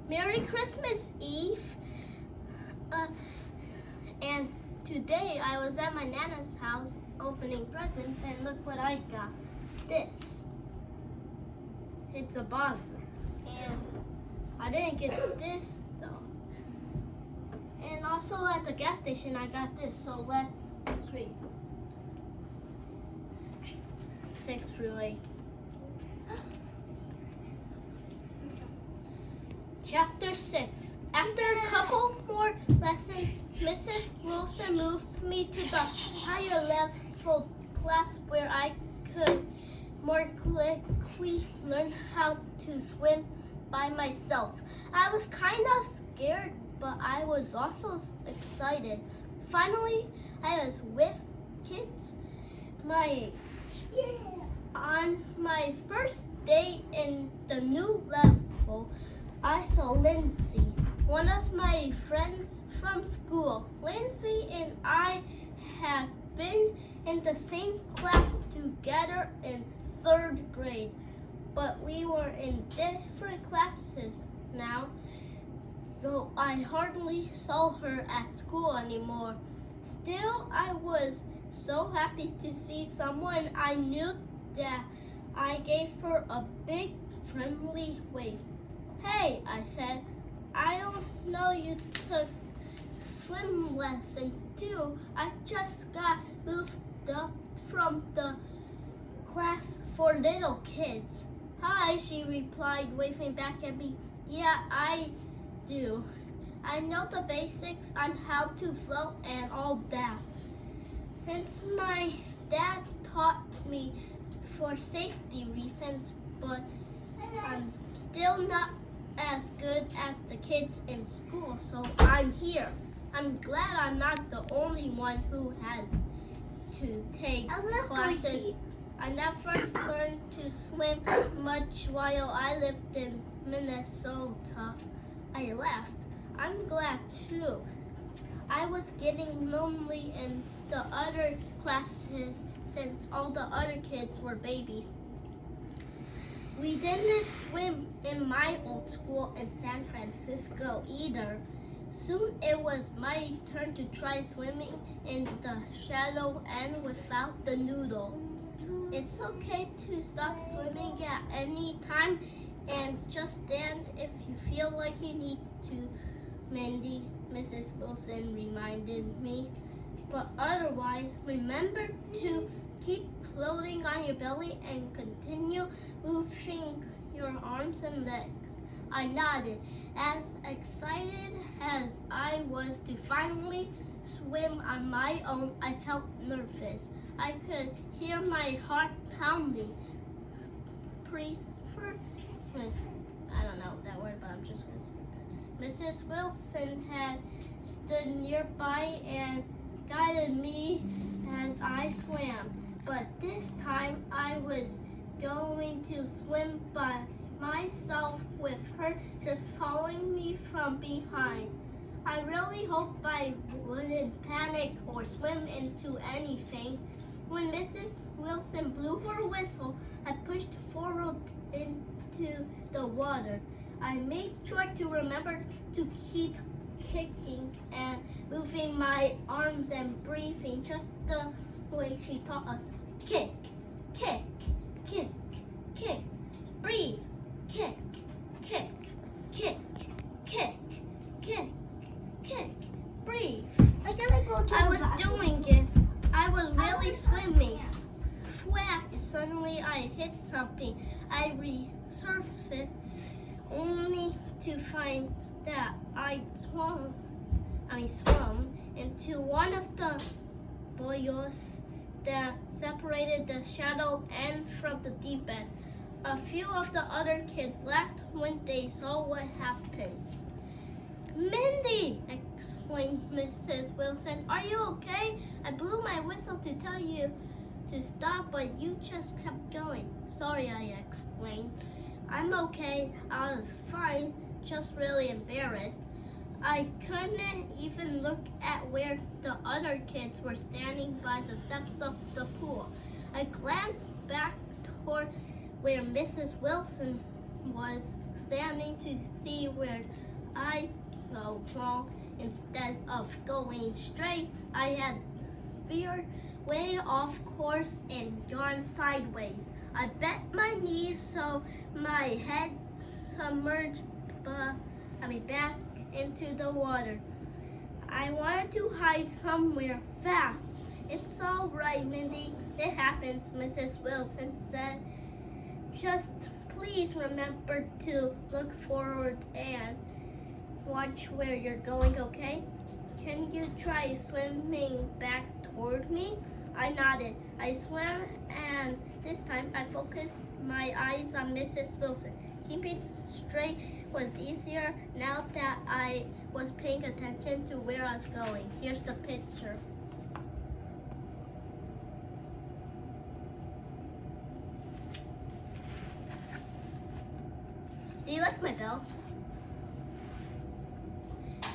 Merry Christmas Eve. And today I was at my Nana's house opening presents, and look what I got. This. It's a buzzer. And I didn't get this though. And also at the gas station I got this, so let's read. 6 through 8. Chapter 6. After a couple more lessons, Mrs. Wilson moved me to the higher level class where I could more quickly learn how to swim by myself. I was kind of scared, but I was also excited. Finally, I was with kids my age. Yeah. On my first day in the new level, I saw Lindsay, one of my friends from school. Lindsay and I had been in the same class together in 3rd grade, but we were in different classes now, so I hardly saw her at school anymore. Still, I was so happy to see someone I knew that I gave her a big friendly wave. Hey, I said, I don't know you took swim lessons too. I just got moved up from the class for little kids. Hi, she replied, waving back at me. Yeah, I do. I know the basics on how to float and all that. Since my dad taught me for safety reasons, but I'm still not as good as the kids in school, so I'm here. I'm glad I'm not the only one who has to take classes. I never learned to swim much while I lived in Minnesota. I laughed. I'm glad too. I was getting lonely in the other classes since all the other kids were babies. We didn't swim in my old school in San Francisco either. Soon it was my turn to try swimming in the shallow end without the noodle. It's okay to stop swimming at any time and just stand if you feel like you need to, Mindy, Mrs. Wilson reminded me. But otherwise, remember to keep floating on your belly and continue moving your arms and legs. I nodded. As excited as I was to finally swim on my own, I felt nervous. I could hear my heart pounding. I don't know that word, but I'm just going to skip it. Mrs. Wilson had stood nearby and guided me as I swam. But this time I was going to swim by myself with her just following me from behind. I really hoped I wouldn't panic or swim into anything. When Mrs. Wilson blew her whistle, I pushed forward into the water. I made sure to remember to keep kicking and moving my arms and breathing just the way she taught us. Kick, kick, kick, kick, breathe, kick, kick, kick, kick, kick, kick, breathe. I was doing it. I was really swimming. Whack! Suddenly I hit something. I resurfaced only to find that I swum into one of the boyos that separated the shallow end from the deep end. A few of the other kids laughed when they saw what happened. Mindy! Exclaimed Mrs. Wilson. Are you okay? I blew my whistle to tell you to stop, but you just kept going. Sorry, I explained. I'm okay. I was fine, just really embarrassed. I couldn't even look at where the other kids were standing by the steps of the pool. I glanced back toward where Mrs. Wilson was standing to see where I go wrong. Instead of going straight, I had veered way off course and gone sideways. I bent my knees so my head submerged back into the water. I wanted to hide somewhere fast. It's all right, Mindy. It happens, Mrs. Wilson said. Just please remember to look forward and watch where you're going, okay? Can you try swimming back toward me? I nodded. I swam, and this time I focused my eyes on Mrs. Wilson. Keeping straight was easier now that I was paying attention to where I was going. Here's the picture. Do you like my belt?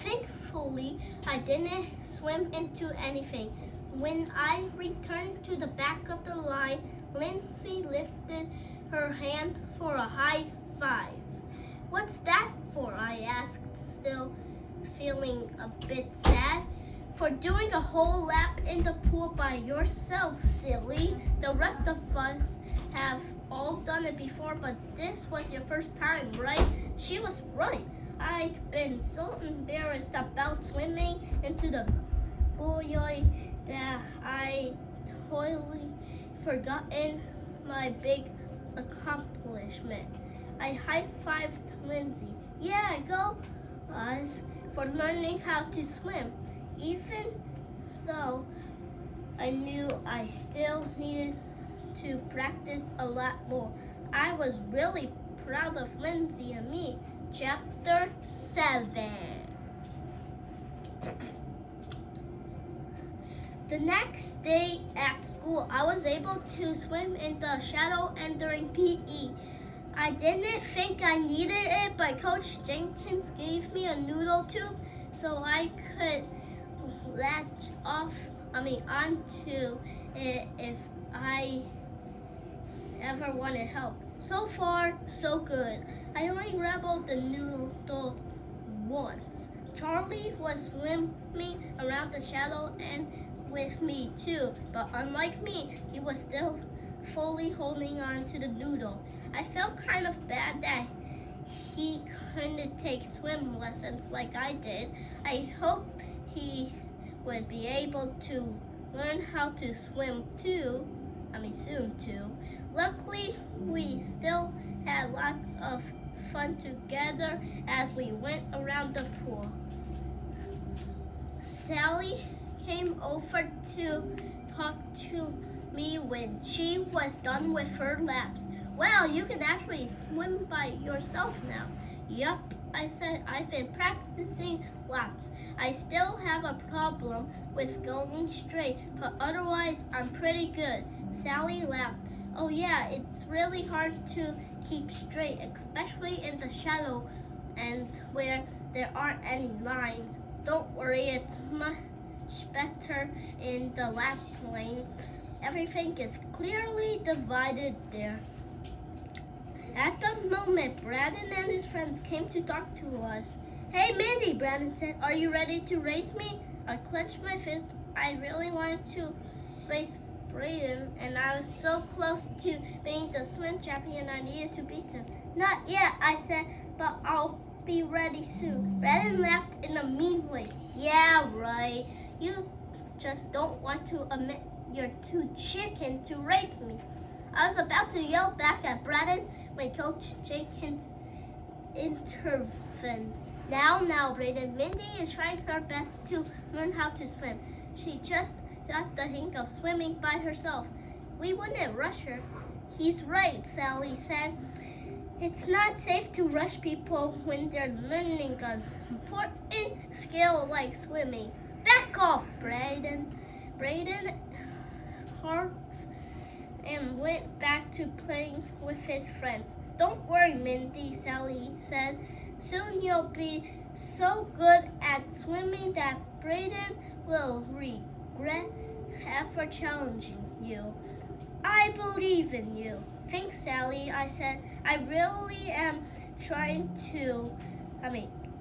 Thankfully, I didn't swim into anything. When I returned to the back of the line, Lindsay lifted her hand for a high five. What's that for? I asked, still feeling a bit sad. For doing a whole lap in the pool by yourself, silly. The rest of us have all done it before, but this was your first time, right? She was right. I'd been so embarrassed about swimming into the buoy that I totally forgotten my big accomplishment. I high-fived Lindsay. Yeah, go us for learning how to swim. Even though I knew I still needed to practice a lot more, I was really proud of Lindsay and me. Chapter 7. The next day at school, I was able to swim in the shallow end during PE. I didn't think I needed it, but Coach Jenkins gave me a noodle tube so I could latch onto it if I ever wanted help. So far, so good. I only rebelled the noodle once. Charlie was swimming around the shallow end with me too, but unlike me, he was still fully holding on to the noodle. I felt kind of bad that he couldn't take swim lessons like I did. I hoped he would be able to learn how to swim soon too. Luckily, we still had lots of fun together as we went around the pool. Sally came over to talk to me when she was done with her laps. Well, you can actually swim by yourself now. Yup, I said, I've been practicing lots. I still have a problem with going straight, but otherwise I'm pretty good. Sally laughed. Oh yeah, it's really hard to keep straight, especially in the shallow and where there aren't any lines. Don't worry, it's much better in the lap lane. Everything is clearly divided there. At the moment, Braden and his friends came to talk to us. Hey Mindy, Braden said, are you ready to race me? I clenched my fist. I really wanted to race Braden, and I was so close to being the swim champion I needed to beat him. Not yet, I said, but I'll be ready soon. Braden laughed in a mean way. Yeah, right. You just don't want to admit you're too chicken to race me. I was about to yell back at Braden when Coach Jenkins intervened. Now, Braden, Mindy is trying her best to learn how to swim. She just got the hang of swimming by herself. We wouldn't rush her. He's right, Sally said. It's not safe to rush people when they're learning an important skill like swimming. Back off, Braden. Braden carved and went back to playing with his friends. Don't worry, Mindy, Sally said. Soon you'll be so good at swimming that Braden will regret ever challenging you. I believe in you. Thanks, Sally, I said. I really am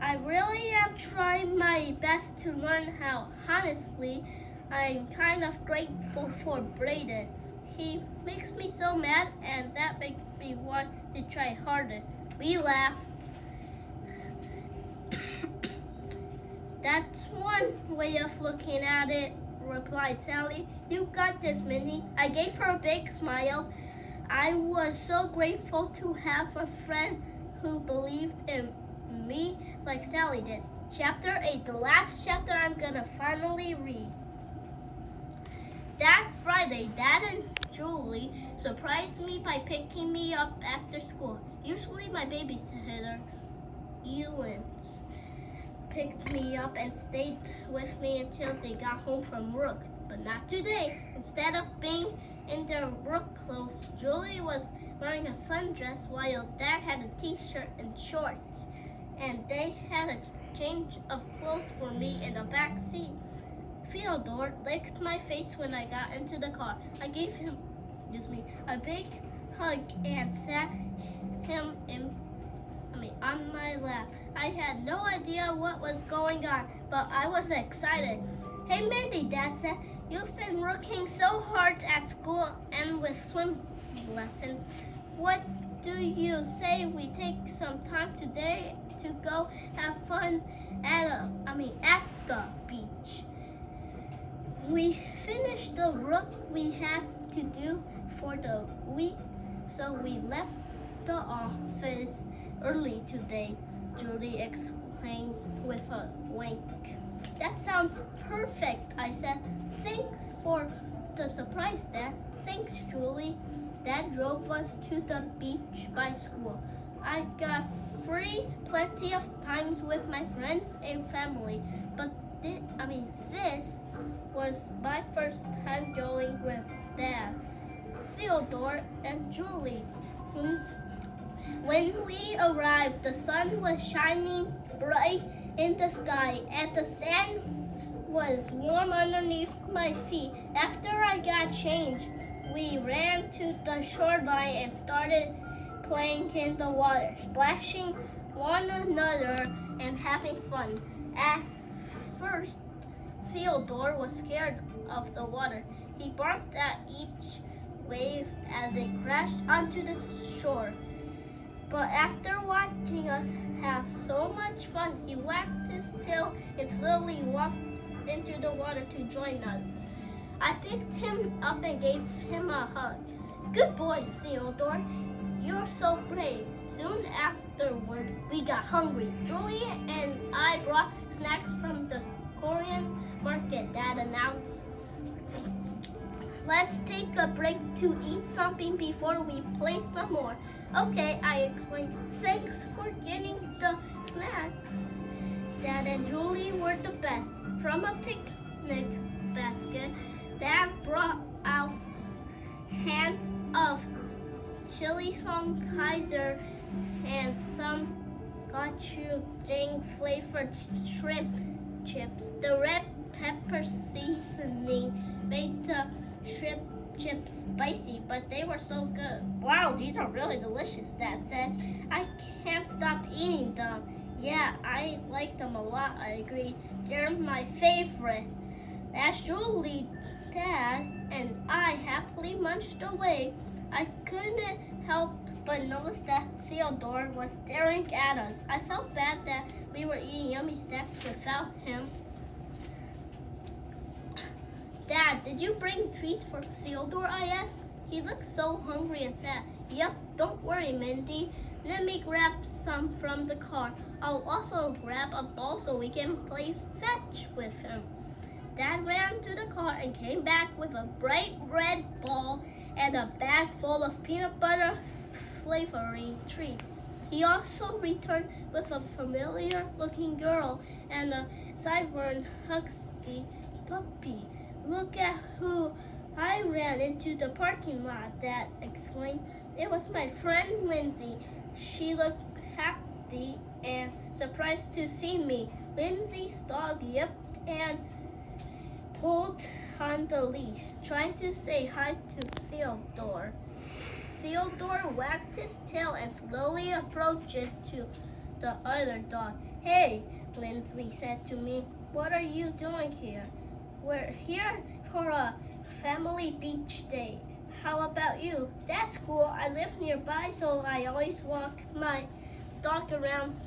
I really am trying my best to learn how. Honestly, I'm kind of grateful for Brayden. He makes me so mad, and that makes me want to try harder. We laughed. That's one way of looking at it, replied Sally. You got this, Mindy. I gave her a big smile. I was so grateful to have a friend who believed in me like Sally did. Chapter 8, the last chapter I'm gonna finally read. That Friday, Dad and Julie surprised me by picking me up after school. Usually my babysitter, Ewins, picked me up and stayed with me until they got home from work. But not today. Instead of being in their work clothes, Julie was wearing a sundress while Dad had a t-shirt and shorts. And they had a change of clothes for me in the back seat. Theodore licked my face when I got into the car. I gave him a big hug and sat him on my lap. I had no idea what was going on, but I was excited. Hey Mindy, Dad said, you've been working so hard at school and with swim lessons. What do you say we take some time today to go have fun at the beach? We finished the work we had to do for the week, so we left the office early today, Julie explained with a wink. That sounds perfect, I said. Thanks for the surprise, Dad. Thanks, Julie. Dad drove us to the beach by school. I got free plenty of times with my friends and family, but this was my first time going with Dad, Theodore, and Julie. When we arrived, the sun was shining bright in the sky, and the sand was warm underneath my feet. After I got changed, we ran to the shoreline and started playing in the water, splashing one another and having fun. At first, Theodore was scared of the water. He barked at each wave as it crashed onto the shore. But after watching us have so much fun, he wagged his tail and slowly walked into the water to join us. I picked him up and gave him a hug. Good boy, Theodore. You're so brave. Soon afterward, we got hungry. Julie and I brought snacks from the Korean market, Dad announced. Let's take a break to eat something before we play some more. Okay, I explained. Thanks for getting the snacks. Dad and Julie were the best. From a picnic basket, Dad brought out cans of chili song cider and some gochujang flavored shrimp chips. The red pepper seasoning made the shrimp chips spicy, but they were so good. Wow, these are really delicious, Dad said. I can't stop eating them. Yeah, I like them a lot, I agreed. They're my favorite. As Julie, Dad, and I happily munched away, I couldn't help but notice that Theodore was staring at us. I felt bad that we were eating yummy snacks without him. Dad, did you bring treats for Theodore? I asked. He looked so hungry and sad. Yep, don't worry, Mindy. Let me grab some from the car. I'll also grab a ball so we can play fetch with him. Dad ran to the car and came back with a bright red ball and a bag full of peanut butter flavoring treats. He also returned with a familiar-looking girl and a sideburn husky puppy. Look at who I ran into the parking lot, Dad exclaimed. It was my friend Lindsay. She looked happy and surprised to see me. Lindsay's dog yipped and pulled on the leash, trying to say hi to Theodore. Theodore wagged his tail and slowly approached it to the other dog. Hey, Lindsay said to me, what are you doing here? We're here for a family beach day. How about you? That's cool. I live nearby, so I always walk my dog around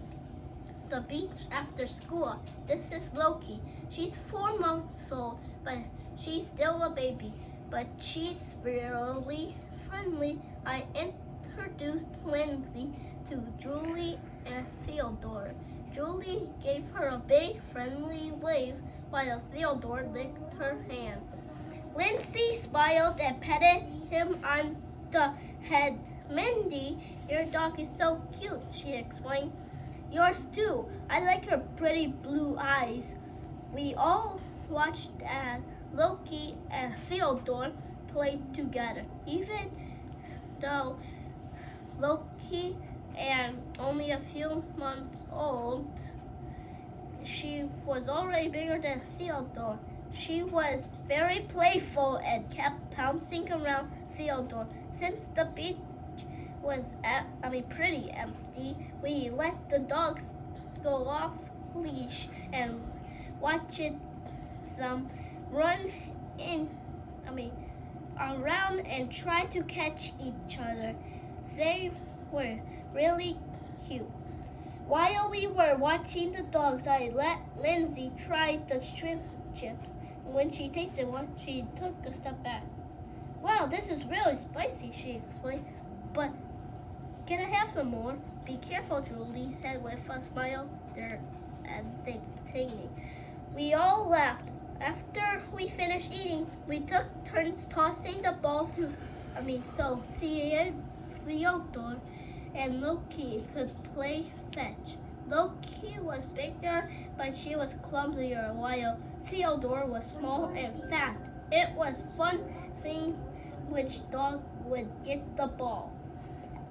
the beach after school. This is Loki. She's 4 months old, but she's still a baby. But she's really friendly. I introduced Lindsay to Julie and Theodore. Julie gave her a big friendly wave while Theodore licked her hand. Lindsay smiled and petted him on the head. Mindy, your dog is so cute, she explained. Yours too. I like her pretty blue eyes. We all watched as Loki and Theodore played together. Even though Loki and only a few months old, she was already bigger than Theodore. She was very playful and kept pouncing around Theodore. Since the beach was pretty empty, we let the dogs go off leash and watched them run around and try to catch each other. They were really cute. While we were watching the dogs, I let Lindsay try the shrimp chips. When she tasted one, she took a step back. Wow, this is really spicy, she explained. But can I have some more? Be careful, Julie said with a smile. They're addicting. We all laughed. After we finished eating, we took turns tossing the ball so Theodore and Loki could play fetch. Loki was bigger, but she was clumsier, while Theodore was small and fast. It was fun seeing which dog would get the ball.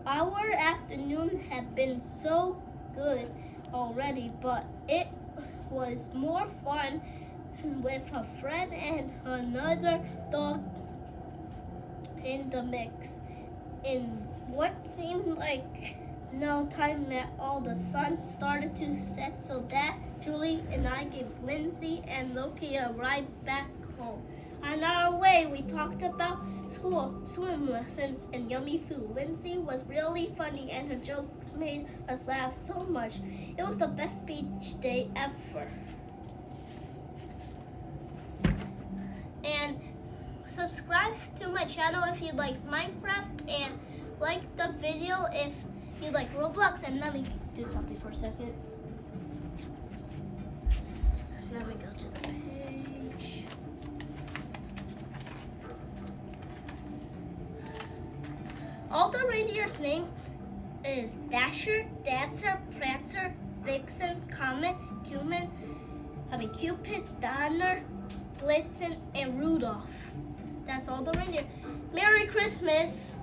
Our afternoon had been so good already, but it was more fun with a friend and another dog in the mix. In what seemed like no time at all, the sun started to set, so that Julie and I gave Lindsay and Loki a ride back home. On our way, we talked about school, swim lessons, and yummy food. Lindsay was really funny, and her jokes made us laugh so much. It was the best beach day ever. And subscribe to my channel if you like Minecraft, and like the video if you like Roblox. And let me do something for a second. Let me go to the page. All the reindeer's name is Dasher, Dancer, Prancer, Vixen, Comet, Cupid, Donner, Blitzen, and Rudolph. That's all the reindeer. Merry Christmas!